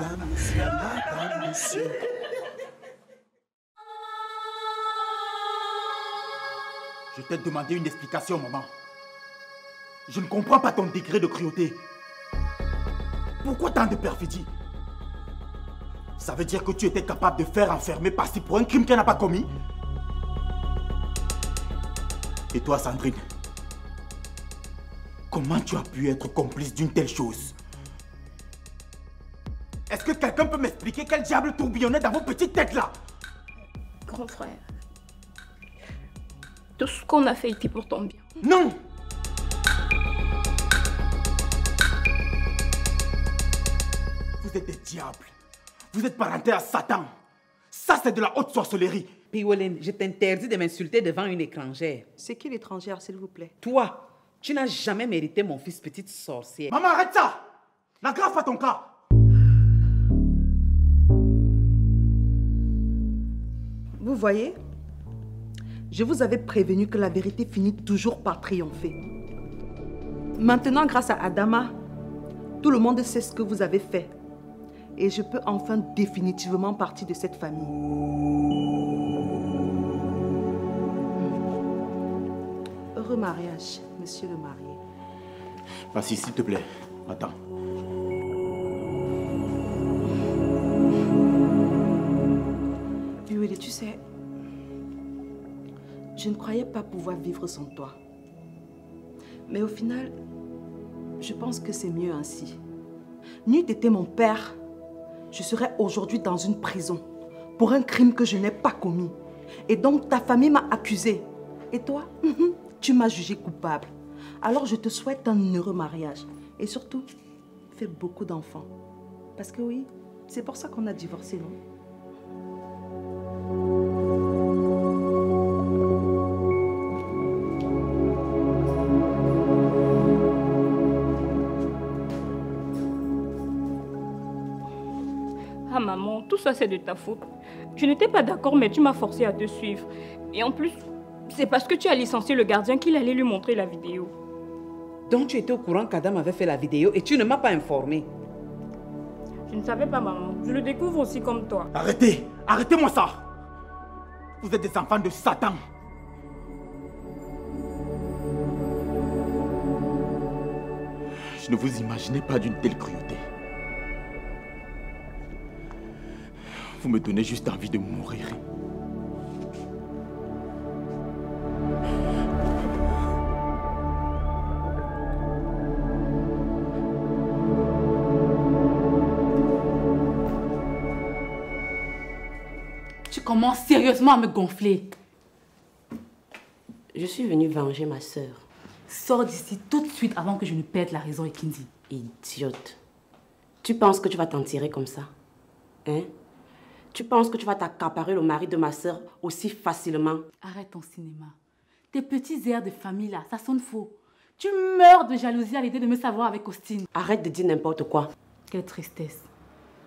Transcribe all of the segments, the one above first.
Madame, monsieur. Je t'ai demandé une explication, maman. Je ne comprends pas ton degré de cruauté. Pourquoi tant de perfidie? Ça veut dire que tu étais capable de faire enfermer Passy pour un crime qu'elle n'a pas commis? Et toi, Sandrine, comment tu as pu être complice d'une telle chose? Est-ce que quelqu'un peut m'expliquer quel diable tourbillonnait dans vos petites têtes là? Grand frère, tout ce qu'on a fait était pour ton bien. Non! Vous êtes des diables. Vous êtes parentés à Satan. Ça, c'est de la haute sorcellerie. Piwolen, je t'interdis de m'insulter devant une étrangère. C'est qui l'étrangère, s'il vous plaît? Toi, tu n'as jamais mérité mon fils petite sorcière. Maman, arrête ça! N'aggrave pas ton cas. Vous voyez, je vous avais prévenu que la vérité finit toujours par triompher. Maintenant, grâce à Adama, tout le monde sait ce que vous avez fait. Et je peux enfin définitivement partir de cette famille. Heureux mariage, monsieur le marié. Vas-y, s'il te plaît. Attends. Piwele, tu sais, je ne croyais pas pouvoir vivre sans toi. Mais au final, je pense que c'est mieux ainsi. N'eût été mon père, je serais aujourd'hui dans une prison pour un crime que je n'ai pas commis. Et donc ta famille m'a accusée. Et toi, tu m'as jugé coupable. Alors je te souhaite un heureux mariage. Et surtout, fais beaucoup d'enfants. Parce que oui, c'est pour ça qu'on a divorcé, non? Ah maman, tout ça c'est de ta faute. Tu n'étais pas d'accord mais tu m'as forcé à te suivre. Et en plus, c'est parce que tu as licencié le gardien qu'il allait lui montrer la vidéo. Donc tu étais au courant qu'Adam avait fait la vidéo et tu ne m'as pas informé. Je ne savais pas maman, je le découvre aussi comme toi. Arrêtez! Arrêtez-moi ça! Vous êtes des enfants de Satan. Je ne vous imaginais pas d'une telle cruauté. Vous me donnez juste envie de mourir. Tu commences sérieusement à me gonfler. Je suis venue venger ma sœur. Sors d'ici tout de suite avant que je ne perde la raison, Ekindi. Idiote. Tu penses que tu vas t'en tirer comme ça? Hein? Tu penses que tu vas t'accaparer le mari de ma sœur aussi facilement? Arrête ton cinéma. Tes petits airs de famille là, ça sonne faux. Tu meurs de jalousie à l'idée de me savoir avec Austin. Arrête de dire n'importe quoi. Quelle tristesse.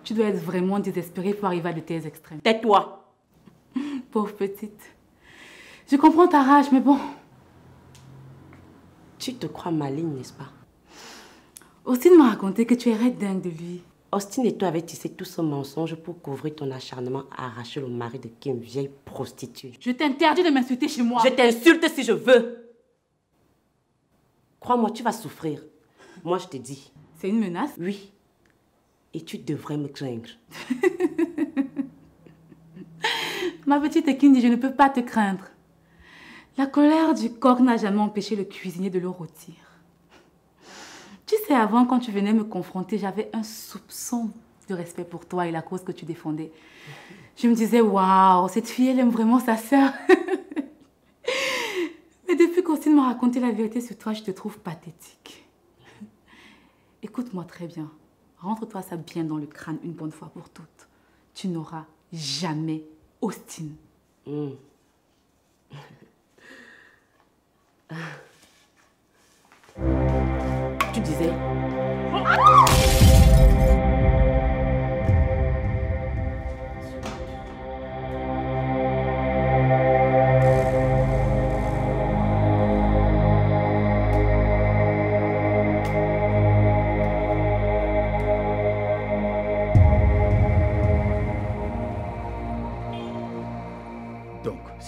Tu dois être vraiment désespérée pour arriver à de tels extrêmes. Tais-toi. Pauvre petite. Je comprends ta rage, mais bon. Tu te crois maligne, n'est-ce pas? Austin m'a raconté que tu es dingue de lui. Austin et toi avez tissé tout ce mensonge pour couvrir ton acharnement à arracher le mari de Kim, vieille prostituée. Je t'interdis de m'insulter chez moi. Je t'insulte si je veux. Crois-moi, tu vas souffrir. Moi, je te dis. C'est une menace? Oui. Et tu devrais me craindre. Ma petite Ekindi, je ne peux pas te craindre. La colère du coq n'a jamais empêché le cuisinier de le rôtir. Tu sais, avant, quand tu venais me confronter, j'avais un soupçon de respect pour toi et la cause que tu défendais. Je me disais, waouh, cette fille, elle aime vraiment sa sœur. Mais depuis qu'Austin m'a raconté la vérité sur toi, je te trouve pathétique. Écoute-moi très bien. Rentre-toi ça bien dans le crâne une bonne fois pour toutes. Tu n'auras jamais Austin. Tu disais?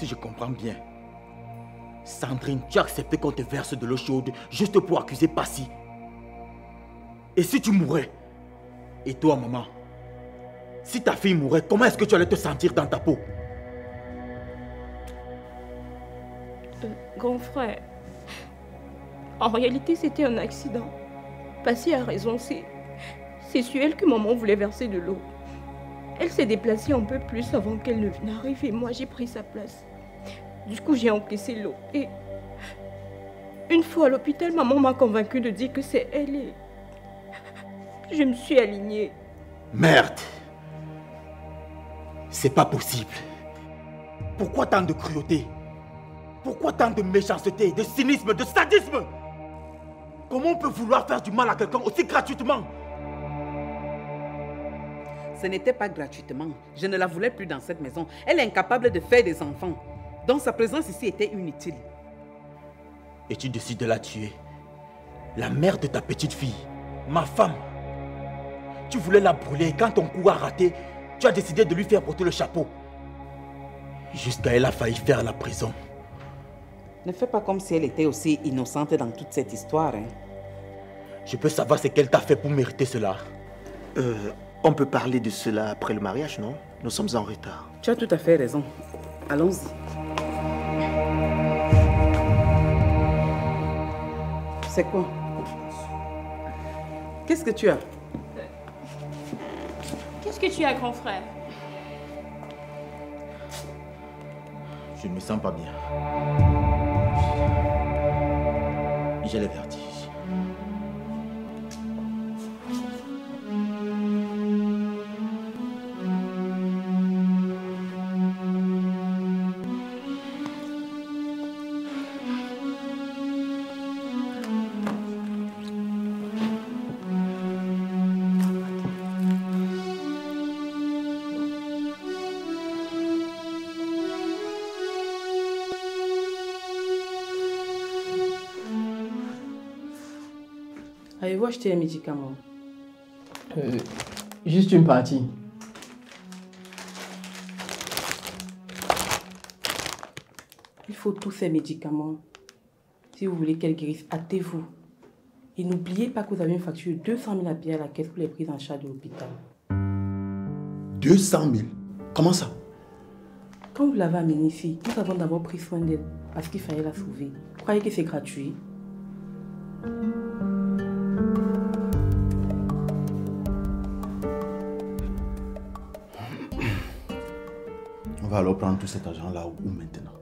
Si je comprends bien, Sandrine, tu as accepté qu'on te verse de l'eau chaude juste pour accuser Passy. Et si tu mourais? Et toi, maman, si ta fille mourait, comment est-ce que tu allais te sentir dans ta peau? Grand frère, en réalité, c'était un accident. Passy a raison, c'est sur elle que maman voulait verser de l'eau. Elle s'est déplacée un peu plus avant qu'elle ne n'arrive et moi j'ai pris sa place. Du coup, j'ai encaissé l'eau. Et une fois à l'hôpital, maman m'a convaincue de dire que c'est elle et je me suis alignée. Merde! C'est pas possible. Pourquoi tant de cruauté? Pourquoi tant de méchanceté, de cynisme, de sadisme? Comment on peut vouloir faire du mal à quelqu'un aussi gratuitement? Ce n'était pas gratuitement. Je ne la voulais plus dans cette maison. Elle est incapable de faire des enfants. Donc sa présence ici était inutile. Et tu décides de la tuer. La mère de ta petite fille, ma femme. Tu voulais la brûler et quand ton coup a raté, tu as décidé de lui faire porter le chapeau. Jusqu'à elle a failli faire la prison. Ne fais pas comme si elle était aussi innocente dans toute cette histoire. Hein. Je peux savoir ce qu'elle t'a fait pour mériter cela. On peut parler de cela après le mariage, non? Nous sommes en retard. Tu as tout à fait raison. Allons-y. C'est quoi? Qu'est-ce que tu as? Qu'est-ce que tu as, grand frère? Je ne me sens pas bien. J'ai le vertige. Avez-vous acheté un médicament? Juste une partie. Il faut tous ces médicaments. Si vous voulez qu'elle guérisse, hâtez-vous. Et n'oubliez pas que vous avez une facture de 200 000 à payer à la caisse pour les prises en charge de l'hôpital. 200 000? Comment ça? Quand vous l'avez amenée ici, nous avons d'abord pris soin d'elle parce qu'il fallait la sauver. Vous croyez que c'est gratuit? On va alors prendre tout cet argent-là où maintenant?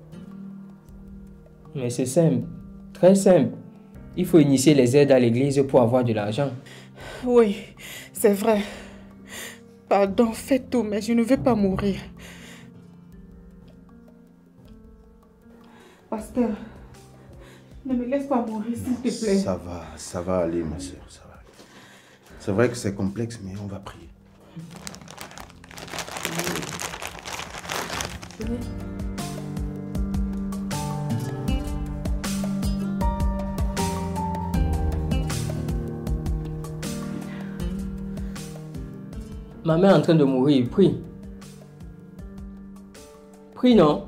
Mais c'est simple, très simple. Il faut initier les aides à l'église pour avoir de l'argent. Oui, c'est vrai. Pardon, fais tout, mais je ne veux pas mourir. Pasteur, ne me laisse pas mourir, s'il te plaît. Ça va aller, ma soeur, ça va aller. C'est vrai que c'est complexe, mais on va prier. Ma mère est en train de mourir, prie. Prie, non?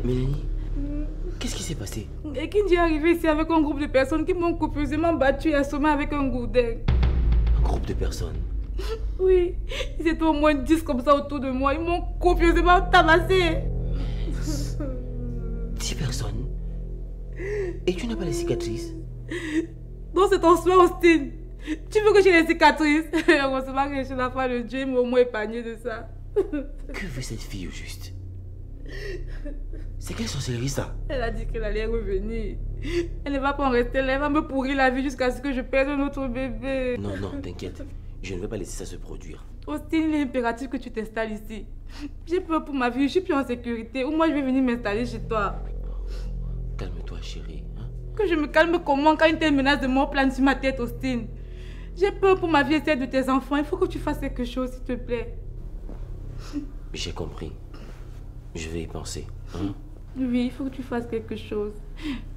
Mélanie, qu'est-ce qui s'est passé? Et Kinji est arrivé ici avec un groupe de personnes qui m'ont copieusement battu et assommé avec un gourdin. Un groupe de personnes? Oui, ils étaient au moins 10 comme ça autour de moi. Ils m'ont copieusement tabassé. 10 personnes? Et tu n'as pas les cicatrices? Donc c'est ton souhait, Austin. Tu veux que j'ai les cicatrices? Heureusement que je suis la femme de Dieu, m'a au moins épargné de ça. Que veut cette fille au juste? C'est quelle sorcellerie ça? Elle a dit qu'elle allait revenir. Elle ne va pas en rester là, elle va me pourrir la vie jusqu'à ce que je perde notre bébé. Non, non, t'inquiète. Je ne vais pas laisser ça se produire. Austin, il est impératif que tu t'installes ici. J'ai peur pour ma vie, je suis plus en sécurité. Ou moi je vais venir m'installer chez toi. Calme-toi, chérie. Hein? Que je me calme comment quand une telle menace de mort plane sur ma tête, Austin? J'ai peur pour ma vie et celle de tes enfants. Il faut que tu fasses quelque chose, s'il te plaît. J'ai compris. Je vais y penser. Hein? Oui, il faut que tu fasses quelque chose.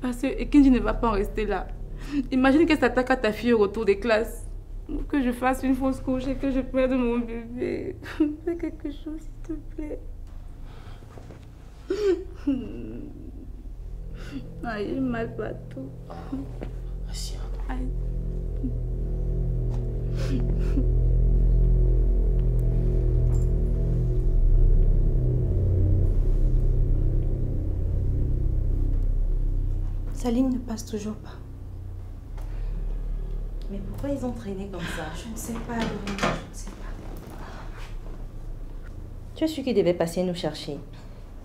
Parce que Ekinji ne va pas en rester là. Imagine qu'elle s'attaque à ta fille au retour des classes. Ou que je fasse une fausse couche et que je perde mon bébé. Fais quelque chose, s'il te plaît. Aïe, il est mal partout. Assieds. Aïe. Salim ne passe toujours pas. Mais pourquoi ils ont traîné comme ça? Je ne sais pas, Laurie, je ne sais pas. Tu es sûr qu'il devait passer nous chercher?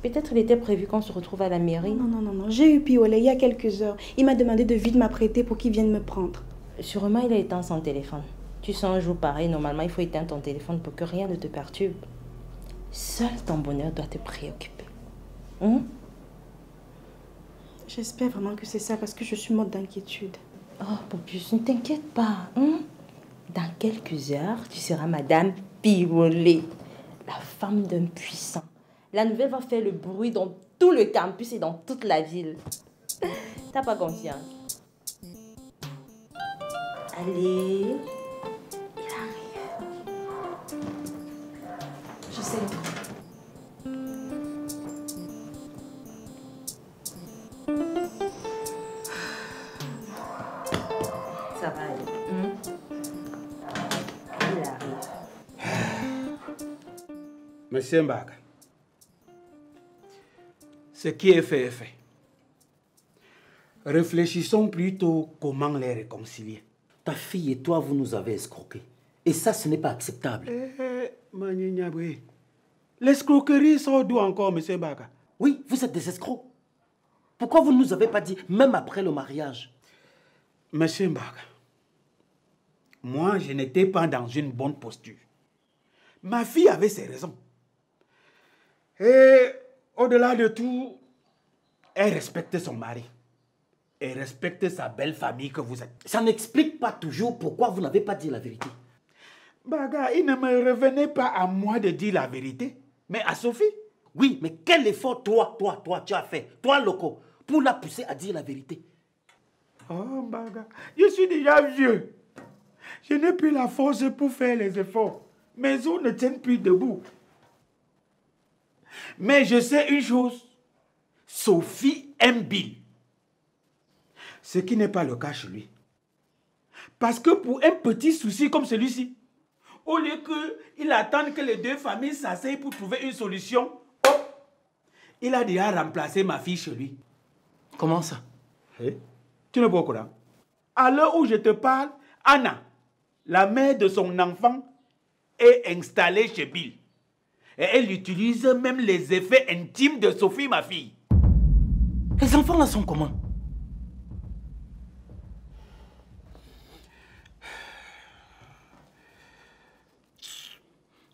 Peut-être il était prévu qu'on se retrouve à la mairie. Non. J'ai eu Piolet il y a quelques heures. Il m'a demandé de vite m'apprêter pour qu'il vienne me prendre. Sûrement, il a éteint son téléphone. Tu sens un jour pareil, normalement, il faut éteindre ton téléphone pour que rien ne te perturbe. Seul ton bonheur doit te préoccuper. Hein? J'espère vraiment que c'est ça parce que je suis morte d'inquiétude. Oh, Popus, ne t'inquiète pas. Hein? Dans quelques heures, tu seras Madame Piolet, la femme d'un puissant. La nouvelle va faire le bruit dans tout le campus et dans toute la ville. T'as pas confiance? Allez. Il arrive. Je sais. Ça va aller. Il arrive. Monsieur Mbaka, ce qui est fait est fait. Réfléchissons plutôt comment les réconcilier. Ta fille et toi, vous nous avez escroqués. Et ça, ce n'est pas acceptable. L'escroquerie sort d'où encore, monsieur Mbaka? Oui, vous êtes des escrocs. Pourquoi vous ne nous avez pas dit, même après le mariage? Monsieur Mbaka, moi, je n'étais pas dans une bonne posture. Ma fille avait ses raisons. Et au-delà de tout, elle respecte son mari. Et respecte sa belle famille que vous êtes. Ça n'explique pas toujours pourquoi vous n'avez pas dit la vérité. Baga, il ne me revenait pas à moi de dire la vérité, mais à Sophie. Oui, mais quel effort toi, tu as fait, toi, Loco, pour la pousser à dire la vérité? Oh, Baga, je suis déjà vieux. Je n'ai plus la force pour faire les efforts. Mes os ne tiennent plus debout. Mais je sais une chose. Sophie aime Bill. Ce qui n'est pas le cas chez lui. Parce que pour un petit souci comme celui-ci, au lieu qu'il attende que les deux familles s'asseyent pour trouver une solution, hop, il a déjà remplacé ma fille chez lui. Comment ça? Tu n'es pas au courant? À l'heure où je te parle, Anna, la mère de son enfant, est installée chez Bill. Et elle utilise même les effets intimes de Sophie, ma fille. Les enfants là sont comment?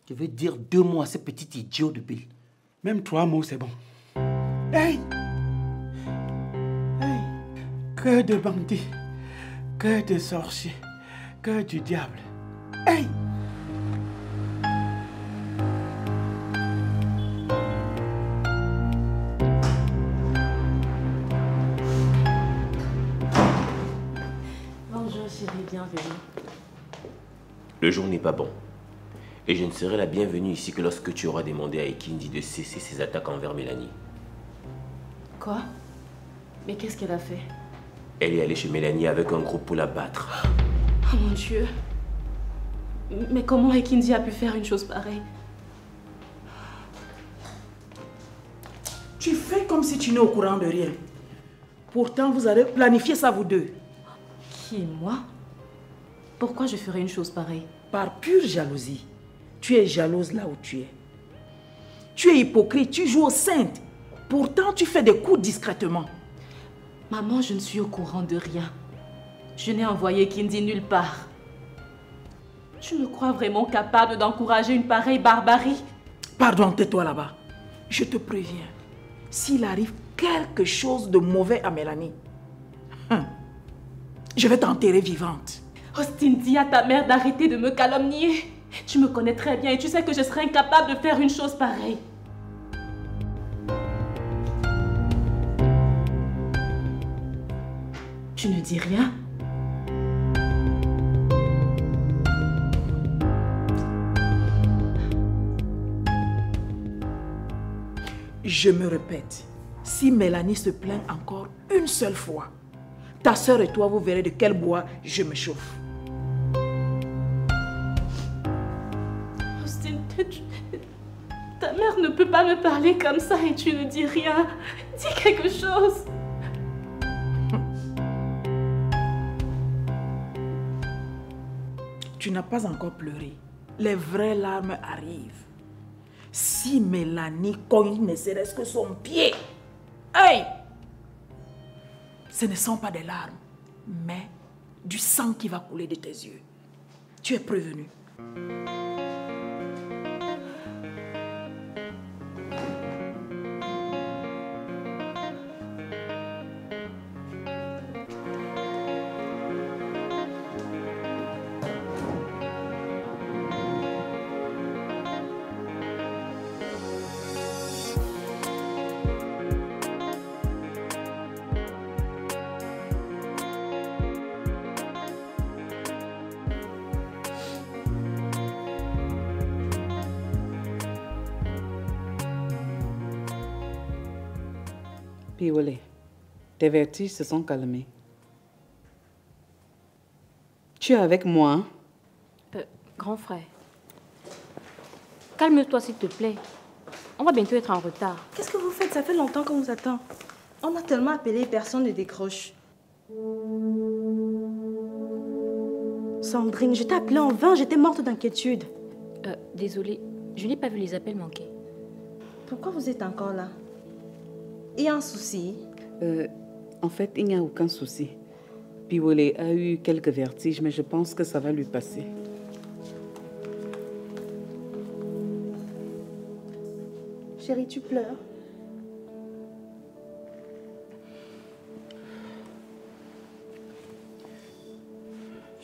Je vais dire 2 mots à ce petit idiot de Bill. Même 3 mots, c'est bon. Hey! Hey! Que de bandits, que de sorciers, que du diable. Hey! Bonjour chérie, bienvenue. Le jour n'est pas bon. Et je ne serai la bienvenue ici que lorsque tu auras demandé à Ekindi de cesser ses attaques envers Mélanie. Quoi? Mais qu'est-ce qu'elle a fait? Elle est allée chez Mélanie avec un groupe pour la battre. Oh mon Dieu. Mais comment Ekindi a pu faire une chose pareille? Tu fais comme si tu n'es au courant de rien. Pourtant, vous avez planifié ça vous deux. Qui est moi? Pourquoi je ferais une chose pareille? Par pure jalousie. Tu es jalouse là où tu es. Tu es hypocrite, tu joues aux saintes. Pourtant, tu fais des coups discrètement. Maman, je ne suis au courant de rien. Je n'ai envoyé Ekindi nulle part. Tu me crois vraiment capable d'encourager une pareille barbarie? Pardon, tais-toi là-bas. Je te préviens. S'il arrive quelque chose de mauvais à Mélanie, je vais t'enterrer vivante. Austin, dis à ta mère d'arrêter de me calomnier. Tu me connais très bien et tu sais que je serais incapable de faire une chose pareille. Tu ne dis rien? Je me répète, si Mélanie se plaint encore une seule fois, ta soeur et toi, vous verrez de quel bois je me chauffe. Austin, ta mère ne peut pas me parler comme ça et tu ne dis rien. Dis quelque chose. Tu n'as pas encore pleuré. Les vraies larmes arrivent. Si Mélanie cogne ne serait-ce que son pied, hey! Ce ne sont pas des larmes, mais du sang qui va couler de tes yeux. Tu es prévenu. Piolé, tes vertiges se sont calmés. Tu es avec moi, hein? Grand frère, calme-toi s'il te plaît. On va bientôt être en retard. Qu'est-ce que vous faites? Ça fait longtemps qu'on vous attend. On a tellement appelé, personne ne décroche. Sandrine, je t'ai appelé en vain, j'étais morte d'inquiétude. Désolée, je n'ai pas vu les appels manquer. Pourquoi vous êtes encore là? Il y a un souci? En fait, il n'y a aucun souci. Piolé a eu quelques vertiges, mais je pense que ça va lui passer. Chérie, tu pleures?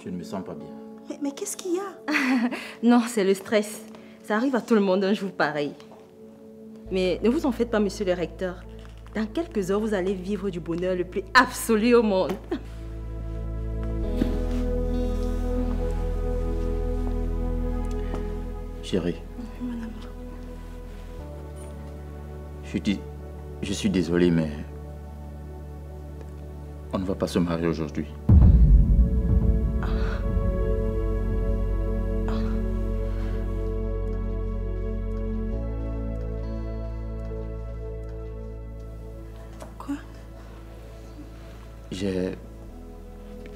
Je ne me sens pas bien. Mais qu'est-ce qu'il y a? Non, c'est le stress. Ça arrive à tout le monde un jour pareil. Mais ne vous en faites pas, monsieur le recteur. Dans quelques heures, vous allez vivre du bonheur le plus absolu au monde. Chérie, je suis désolé, mais on ne va pas se marier aujourd'hui.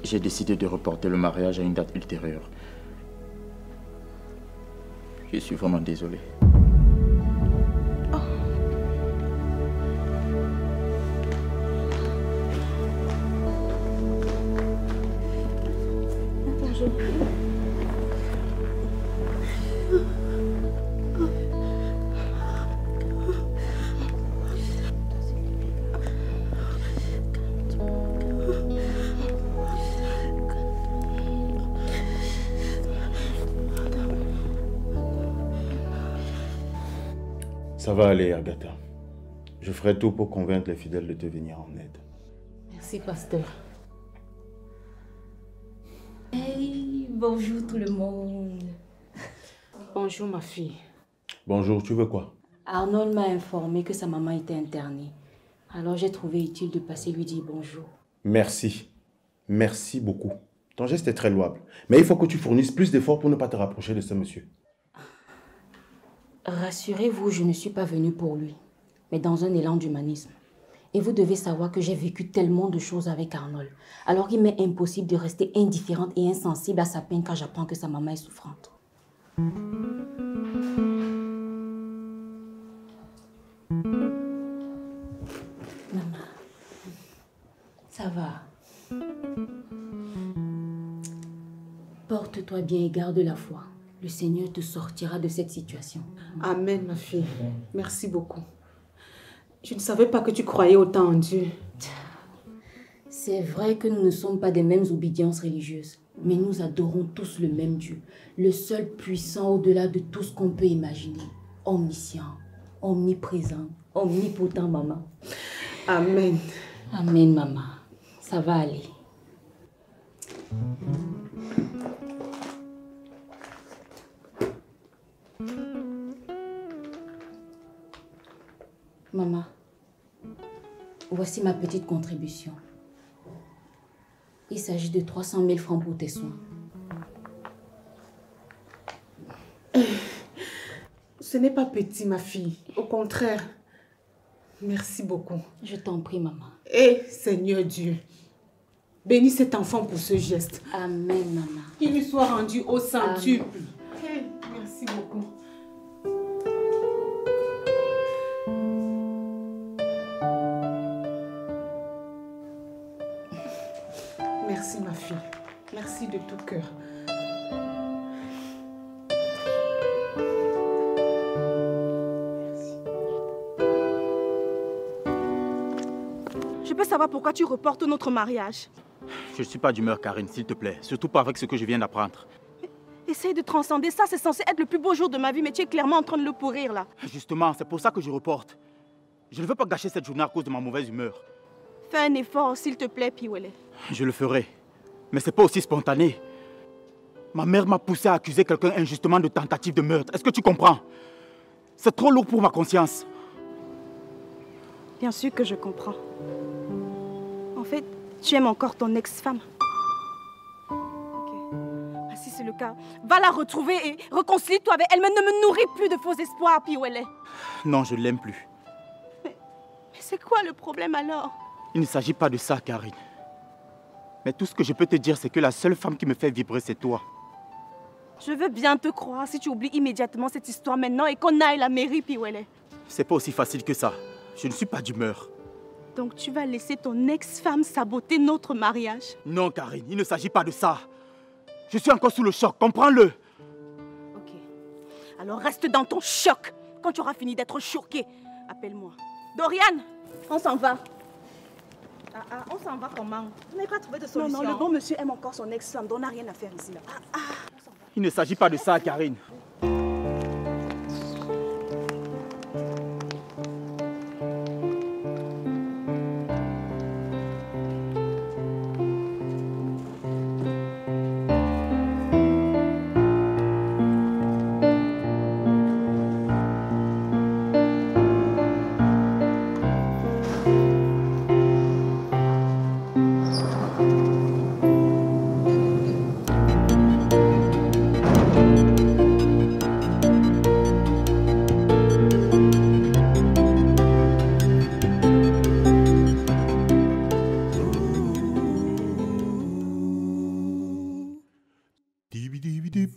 J'ai décidé de reporter le mariage à une date ultérieure. Je suis vraiment désolé. Ça va aller, Agatha. Je ferai tout pour convaincre les fidèles de te venir en aide. Merci, pasteur. Hey, bonjour tout le monde. Bonjour ma fille. Bonjour, tu veux quoi? Arnold m'a informé que sa maman était internée. Alors j'ai trouvé utile de passer lui dire bonjour. Merci. Merci beaucoup. Ton geste est très louable. Mais il faut que tu fournisses plus d'efforts pour ne pas te rapprocher de ce monsieur. Rassurez-vous, je ne suis pas venue pour lui, mais dans un élan d'humanisme. Et vous devez savoir que j'ai vécu tellement de choses avec Arnold. Alors il m'est impossible de rester indifférente et insensible à sa peine quand j'apprends que sa maman est souffrante. Maman, ça va. Porte-toi bien et garde la foi. Le Seigneur te sortira de cette situation. Amen, ma fille. Merci beaucoup. Je ne savais pas que tu croyais autant en Dieu. C'est vrai que nous ne sommes pas des mêmes obédiences religieuses, mais nous adorons tous le même Dieu, le seul puissant au-delà de tout ce qu'on peut imaginer. Omniscient, omniprésent, omnipotent, maman. Amen. Amen, maman. Ça va aller. Maman, voici ma petite contribution. Il s'agit de 300 000 francs pour tes soins. Ce n'est pas petit, ma fille. Au contraire. Merci beaucoup. Je t'en prie, maman. Eh, Seigneur Dieu, bénis cet enfant pour ce geste. Amen, maman. Qu'il lui soit rendu au centuple. Eh, merci beaucoup. Merci, ma fille. Merci de tout cœur. Je peux savoir pourquoi tu reportes notre mariage? Je ne suis pas d'humeur, Karine, s'il te plaît. Surtout pas avec ce que je viens d'apprendre. Essaye de transcender ça, c'est censé être le plus beau jour de ma vie, mais tu es clairement en train de le pourrir là. Justement, c'est pour ça que je reporte. Je ne veux pas gâcher cette journée à cause de ma mauvaise humeur. Fais un effort, s'il te plaît, Piwele. Je le ferai. Mais c'est pas aussi spontané. Ma mère m'a poussé à accuser quelqu'un injustement de tentative de meurtre. Est-ce que tu comprends? C'est trop lourd pour ma conscience. Bien sûr que je comprends. En fait, tu aimes encore ton ex-femme. Ok. Ah, si c'est le cas, va la retrouver et réconcilie-toi avec elle, mais ne me nourris plus de faux espoirs, Piwele. Non, je ne l'aime plus. Mais c'est quoi le problème alors? Il ne s'agit pas de ça, Karine. Mais tout ce que je peux te dire, c'est que la seule femme qui me fait vibrer, c'est toi. Je veux bien te croire si tu oublies immédiatement cette histoire maintenant et qu'on aille à la mairie, Piwele. C'est pas aussi facile que ça. Je ne suis pas d'humeur. Donc tu vas laisser ton ex-femme saboter notre mariage? Non, Karine, il ne s'agit pas de ça. Je suis encore sous le choc, comprends-le. Ok. Alors reste dans ton choc. Quand tu auras fini d'être choqué, appelle-moi. Dorian, on s'en va. On s'en va comment? Vous n'avez pas trouvé de solution? Non, le bon monsieur aime encore son ex-femme, donc on n'a rien à faire ici. Là. Il ne s'agit pas de ça, Karine. Dip,